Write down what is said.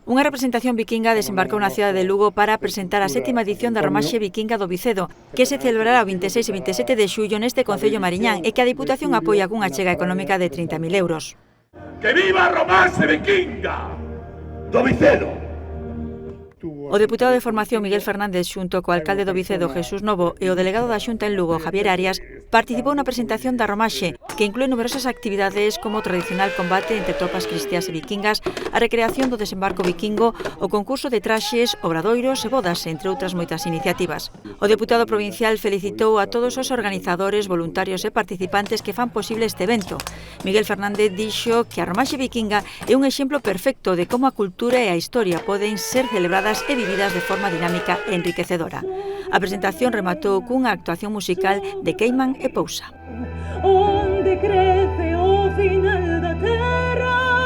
Unha representación vikinga desembarcou na cidade de Lugo para presentar a 7ª edición da Romaxe Vikinga do Vicedo, que se celebrará o 26 e 27 de xullo neste concello mariñán e que a Diputación apoia cunha achega económica de 30.000 euros. Que viva a Romaxe Vikinga do Vicedo! O deputado de Formación Miguel Fernández xunto co alcalde do Vicedo Jesús Novo e o delegado da Xunta en Lugo Javier Arias participou na presentación da Romaxe, que inclúe numerosas actividades como o tradicional combate entre tropas cristiás e vikingas, a recreación do desembarco vikingo, o concurso de traxes, obradoiros e bodas, entre outras moitas iniciativas. O deputado provincial felicitou a todos os organizadores, voluntarios e participantes que fan posible este evento. Miguel Fernández dixo que a Romaxe Vikinga é un exemplo perfecto de como a cultura e a historia poden ser celebradas e vividas de forma dinámica e enriquecedora. A presentación rematou cunha actuación musical de Queiman e Pousa. Onde crece o final da terra.